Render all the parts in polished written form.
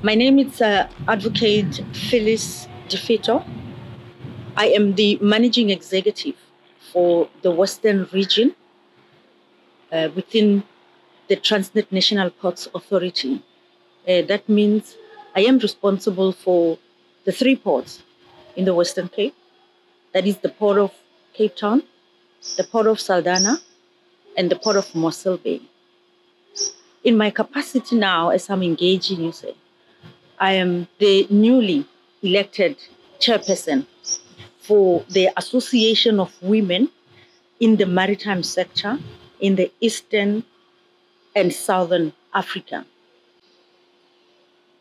My name is Advocate Phyllis DeFito. I am the Managing Executive for the Western region within the Transnet National Ports Authority. That means I am responsible for the 3 ports in the Western Cape. That is the Port of Cape Town, the Port of Saldanha, and the Port of Mossel Bay. In my capacity now, as I'm engaging, you say, I am the newly elected chairperson for the Association of Women in the Maritime sector in the Eastern and Southern Africa.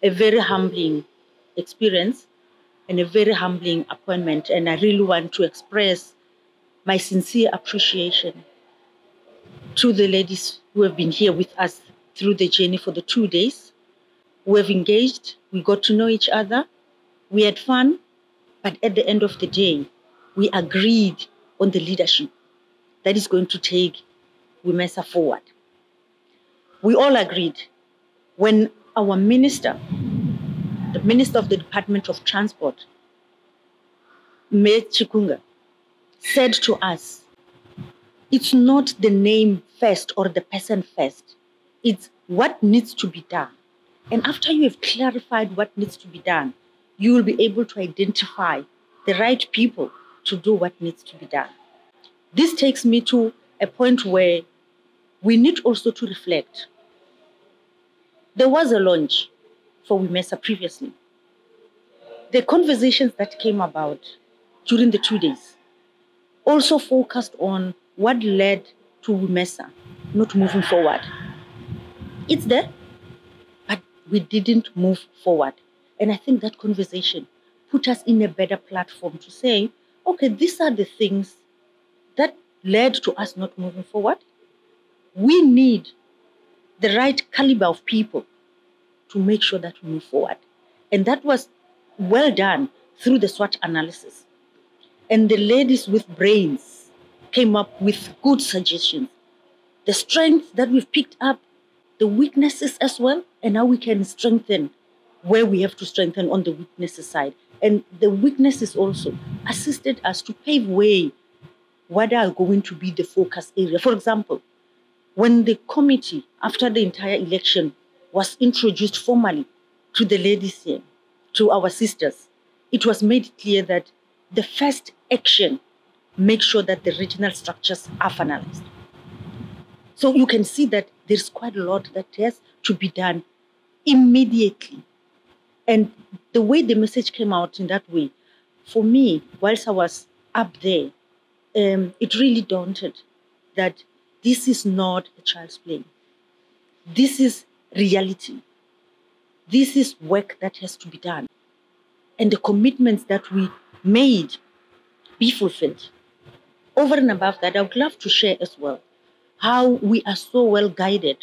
A very humbling experience and a very humbling appointment, and I really want to express my sincere appreciation to the ladies who have been here with us through the journey for the 2 days. We have engaged, we got to know each other, we had fun, but at the end of the day, we agreed on the leadership that is going to take Womesa forward. We all agreed when our minister, the Minister of the Department of Transport, Mayor Chikunga, said to us, it's not the name first or the person first, it's what needs to be done. And after you have clarified what needs to be done, you will be able to identify the right people to do what needs to be done. This takes me to a point where we need also to reflect. There was a launch for Womesa previously. The conversations that came about during the 2 days also focused on what led to Womesa not moving forward. It's there, but we didn't move forward. And I think that conversation put us in a better platform to say, okay, these are the things that led to us not moving forward. We need the right caliber of people to make sure that we move forward. And that was well done through the SWOT analysis. And the ladies with brains came up with good suggestions. The strengths that we've picked up, the weaknesses as well, and how we can strengthen where we have to strengthen on the weaknesses side. And the weaknesses also assisted us to pave way what are going to be the focus area. For example, when the committee, after the entire election, was introduced formally to the ladies here, to our sisters, it was made clear that the first action, make sure that the regional structures are finalized. So you can see that there's quite a lot that has to be done immediately. And the way the message came out in that way, for me, whilst I was up there, it really daunted that this is not a child's play. This is reality. This is work that has to be done. And the commitments that we made be fulfilled. Over and above that, I would love to share as well how we are so well guided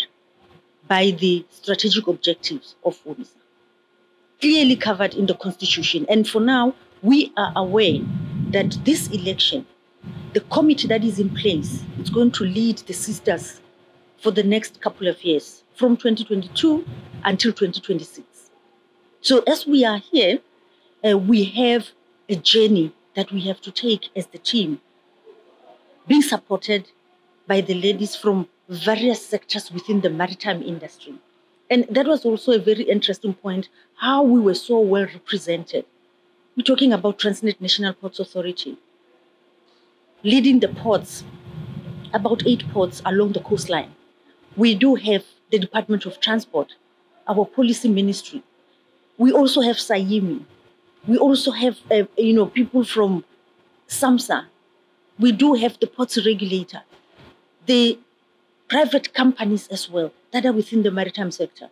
by the strategic objectives of Womesa, clearly covered in the Constitution. And for now, we are aware that this election, the committee that is in place, is going to lead the sisters for the next couple of years, from 2022 until 2026. So as we are here, we have a journey that we have to take as the team, being supported by the ladies from various sectors within the maritime industry. And that was also a very interesting point, how we were so well represented. We're talking about Transnet National Ports Authority, leading the ports, about 8 ports along the coastline. We do have the Department of Transport, our policy ministry. We also have SAIMI. We also have people from SAMSA. We do have the ports regulator, the private companies as well that are within the maritime sector,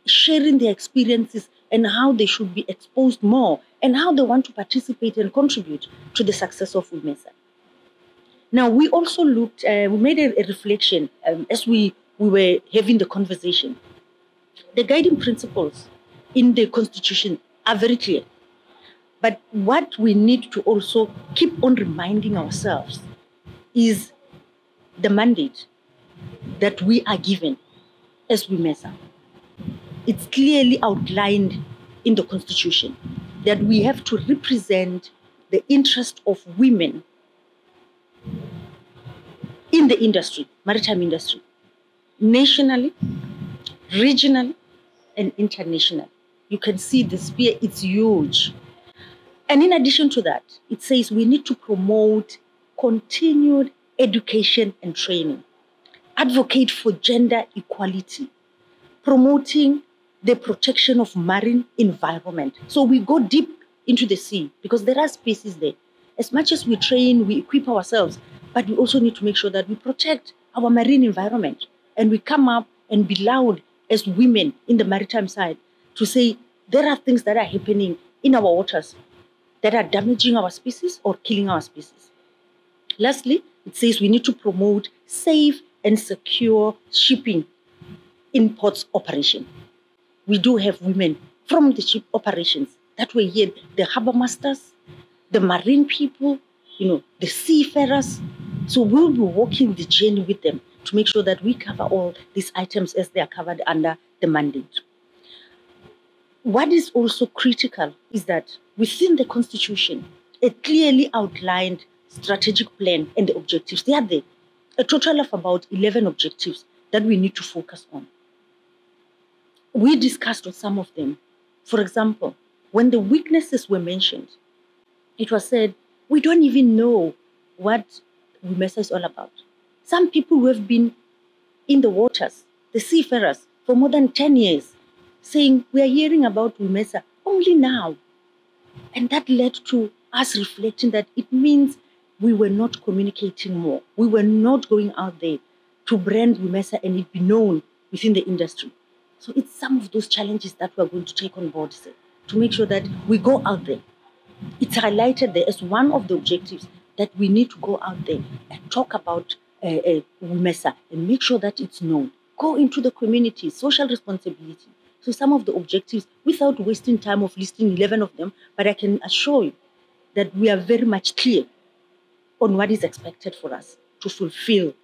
sharing their experiences and how they should be exposed more and how they want to participate and contribute to the success of Womesa. Now, we also looked, we made a reflection as we were having the conversation. The guiding principles in the Constitution are very clear. But what we need to also keep on reminding ourselves is the mandate that we are given as Womesa. it's clearly outlined in the Constitution that we have to represent the interest of women in the industry, maritime industry, nationally, regionally, and internationally. You can see the sphere, it's huge. And in addition to that, it says we need to promote continued education and training, advocate for gender equality, promoting the protection of marine environment. So we go deep into the sea because there are species there. As much as we train, we equip ourselves, but we also need to make sure that we protect our marine environment. And we come up and be loud as women in the maritime side to say there are things that are happening in our waters that are damaging our species or killing our species. Lastly, it says we need to promote safe and secure shipping in ports operation. We do have women from the ship operations that were here, the harbor masters, the marine people, the seafarers. So we'll be walking the journey with them to make sure that we cover all these items as they are covered under the mandate. What is also critical is that within the Constitution, a clearly outlined strategic plan and the objectives, they are there. A total of about 11 objectives that we need to focus on. We discussed on some of them. For example, when the weaknesses were mentioned, it was said, we don't even know what Womesa is all about. Some people who have been in the waters, the seafarers, for more than 10 years, saying, we are hearing about Womesa only now. And that led to us reflecting that it means we were not communicating more. We were not going out there to brand Womesa and it be known within the industry. So it's some of those challenges that we're going to take on board, sir, to make sure that we go out there. It's highlighted there as one of the objectives that we need to go out there and talk about Womesa and make sure that it's known. Go into the community, social responsibility. So some of the objectives, without wasting time of listing 11 of them, but I can assure you that we are very much clear on what is expected for us to fulfill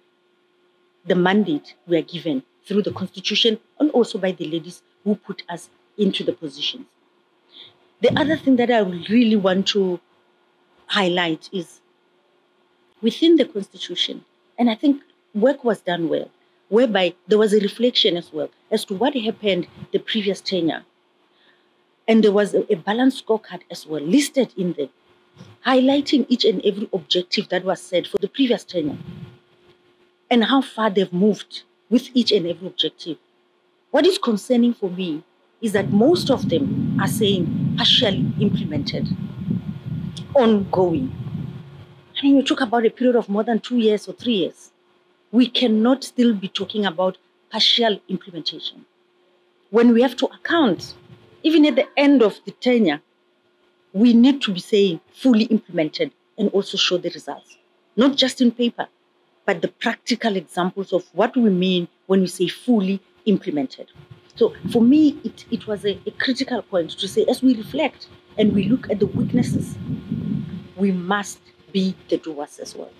the mandate we are given through the Constitution and also by the ladies who put us into the positions. The other thing that I really want to highlight is within the Constitution, and I think work was done well, whereby there was a reflection as well as to what happened the previous tenure. And there was a balanced scorecard as well listed in there, highlighting each and every objective that was set for the previous tenure and how far they've moved with each and every objective. What is concerning for me is that most of them are saying partially implemented, ongoing. I mean, you talk about a period of more than 2 years or 3 years. We cannot still be talking about partial implementation. When we have to account, even at the end of the tenure, we need to be saying fully implemented and also show the results, not just in paper, but the practical examples of what we mean when we say fully implemented. So for me, it was a critical point to say, as we reflect and we look at the weaknesses, we must be the doers as well.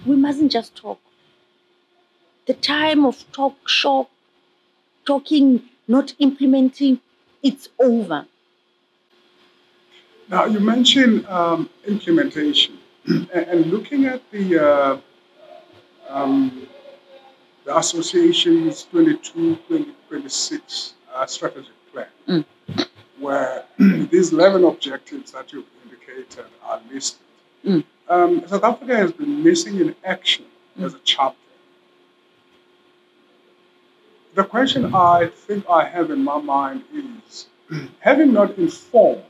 We mustn't just talk. The time of talk shop, talking, not implementing, it's over. Now, you mentioned implementation and looking at the association's 22-2026 strategic plan, where these 11 objectives that you've indicated are listed. South Africa has been missing in action as a chapter. The question I think I have in my mind is, having not informed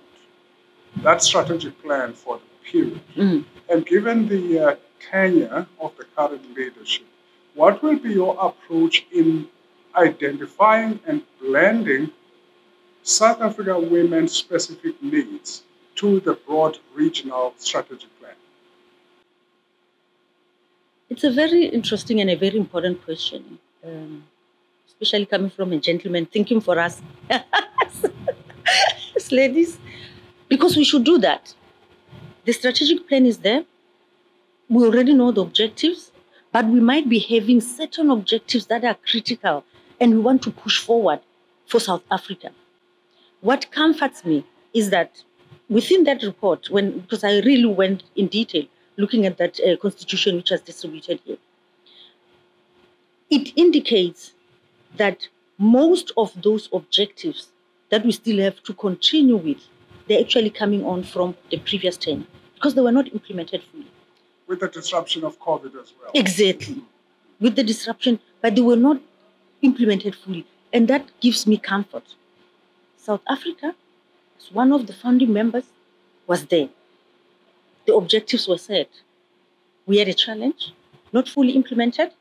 that strategic plan for the period, and given the tenure of the current leadership, what will be your approach in identifying and blending South Africa women's specific needs to the broad regional strategic plan? It's a very interesting and a very important question, especially coming from a gentleman thinking for us as ladies, because we should do that. The strategic plan is there. We already know the objectives, but we might be having certain objectives that are critical and we want to push forward for South Africa. What comforts me is that within that report, because I really went in detail looking at that constitution which was distributed here, it indicates that most of those objectives that we still have to continue with, they're actually coming on from the previous 10 because they were not implemented fully. With the disruption of COVID as well. Exactly. With the disruption, but they were not implemented fully. And that gives me comfort. South Africa, as one of the founding members, was there. The objectives were set. We had a challenge, not fully implemented.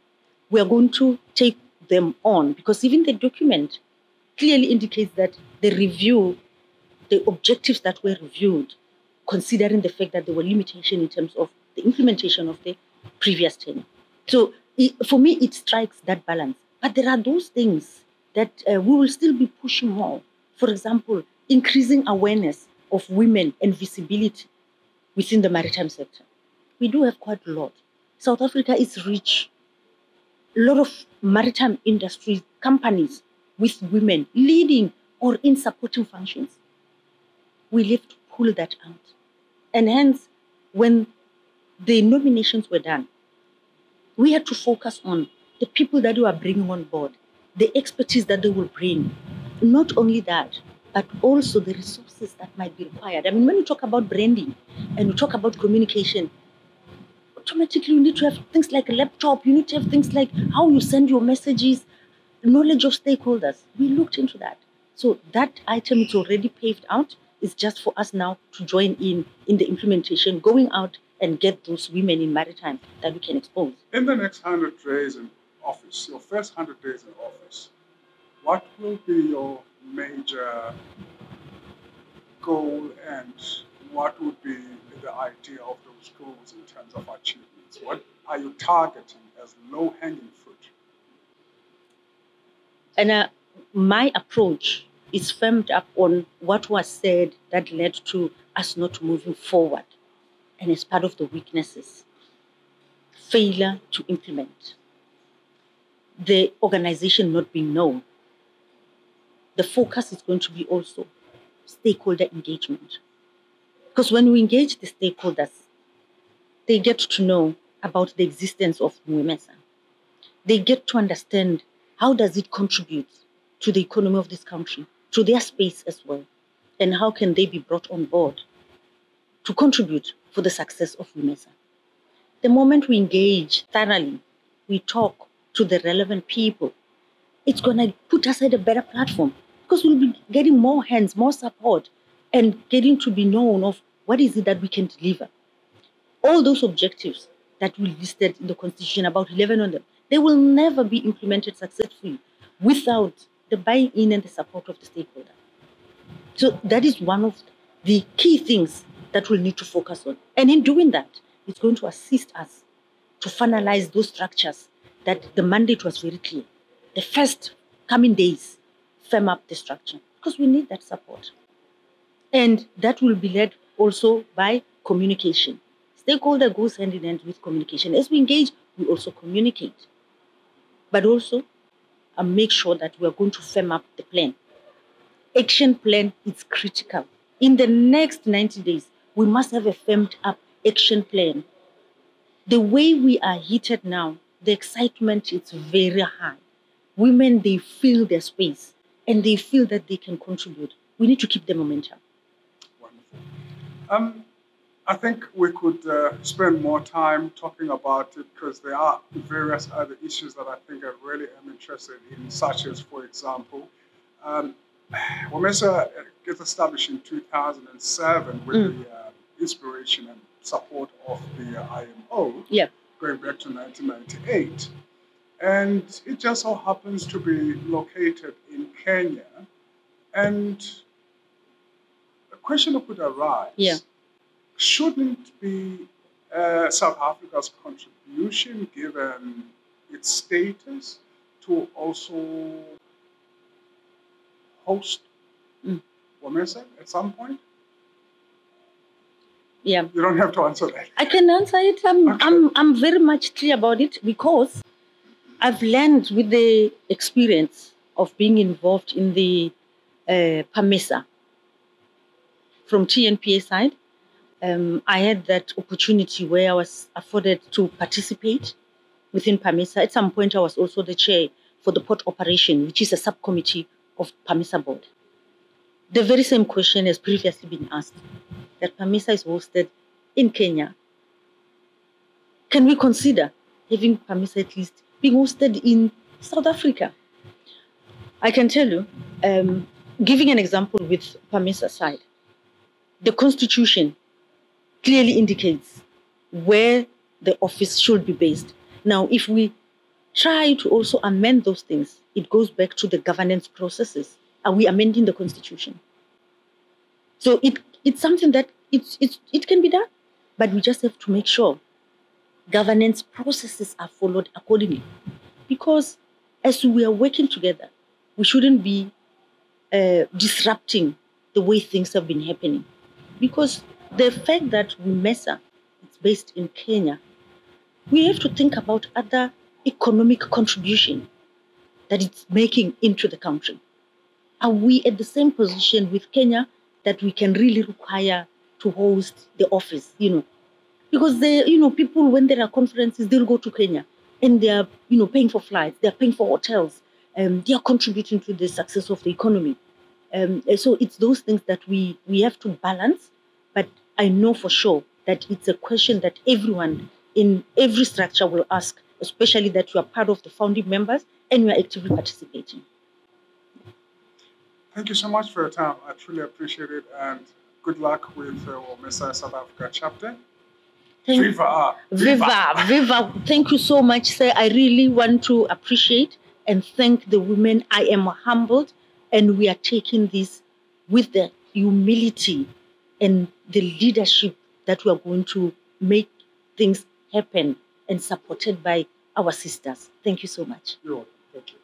We are going to take them on because even the document clearly indicates that the objectives that were reviewed, considering the fact that there were limitations in terms of the implementation of the previous 10. So for me, it strikes that balance. But there are those things that we will still be pushing more. For example, increasing awareness of women and visibility within the maritime sector. We do have quite a lot. South Africa is rich. A lot of maritime industry companies with women leading or in supporting functions. We have to pull that out. And hence, when the nominations were done, we had to focus on the people that we are bringing on board, the expertise that they will bring. Not only that, but also the resources that might be required. I mean, when you talk about branding and you talk about communication, automatically you need to have things like a laptop, you need to have things like how you send your messages, knowledge of stakeholders. We looked into that. So that item is already paved out. It's just for us now to join in the implementation, going out and get those women in maritime that we can expose. In the next 100 days in office, your first 100 days in office, what will be your major goal and what would be the idea of those goals in terms of achievements? What are you targeting as low-hanging fruit? And my approach is firmed up on what was said that led to us not moving forward. And as part of the weaknesses, failure to implement, the organization not being known. The focus is going to be also stakeholder engagement. Because when we engage the stakeholders, they get to know about the existence of Womesa. They get to understand how does it contribute to the economy of this country, to their space as well, and how can they be brought on board to contribute for the success of Womesa. The moment we engage thoroughly, we talk to the relevant people, it's going to put us at a better platform because we'll be getting more hands, more support, and getting to be known of what is it that we can deliver. All those objectives that we listed in the Constitution, about 11 of them, they will never be implemented successfully without the buy-in and the support of the stakeholder. So that is one of the key things that we'll need to focus on. And in doing that, it's going to assist us to finalize those structures that the mandate was very clear. The first coming days, firm up the structure because we need that support. And that will be led also by communication. Stakeholder goes hand in hand with communication. As we engage, we also communicate. But also make sure that we are going to firm up the plan. Action plan is critical. In the next 90 days, we must have a firmed up action plan. The way we are heated now, the excitement is very high. Women, they feel their space and they feel that they can contribute. We need to keep the momentum. Wonderful. I think we could spend more time talking about it because there are various other issues that I think I really am interested in, such as, for example, Womesa gets established in 2007 with the inspiration and support of the IMO, going back to 1998. And it just so happens to be located in Kenya. And a question could arise. Shouldn't be South Africa's contribution, given its status, to also host Womesa at some point? Yeah. You don't have to answer that. I can answer it. I'm very much clear about it because I've learned with the experience of being involved in the PAMESA from TNPA side. I had that opportunity where I was afforded to participate within PAMESA. At some point, I was also the chair for the port operation, which is a subcommittee of PAMESA board. The very same question has previously been asked, that PAMESA is hosted in Kenya. Can we consider having PAMESA at least being hosted in South Africa? I can tell you, giving an example with PAMESA side, the constitution clearly indicates where the office should be based. Now, if we try to also amend those things, it goes back to the governance processes. Are we amending the constitution? So it's something that it can be done, but we just have to make sure governance processes are followed accordingly. Because as we are working together, we shouldn't be disrupting the way things have been happening. Because the fact that Womesa is based in Kenya, we have to think about other economic contribution that it's making into the country. Are we at the same position with Kenya that we can really require to host the office, Because people, when there are conferences, they'll go to Kenya and they are, paying for flights, they are paying for hotels, they are contributing to the success of the economy. So it's those things that we have to balance. But I know for sure that it's a question that everyone in every structure will ask, especially that you are part of the founding members and you are actively participating. Thank you so much for your time. I truly appreciate it, and good luck with Womesa South Africa chapter. Viva! Viva! Thank you so much, sir. I really want to appreciate and thank the women. I am humbled, and we are taking this with the humility and the leadership that we are going to make things happen and supported by our sisters. Thank you so much. You're welcome. Thank you.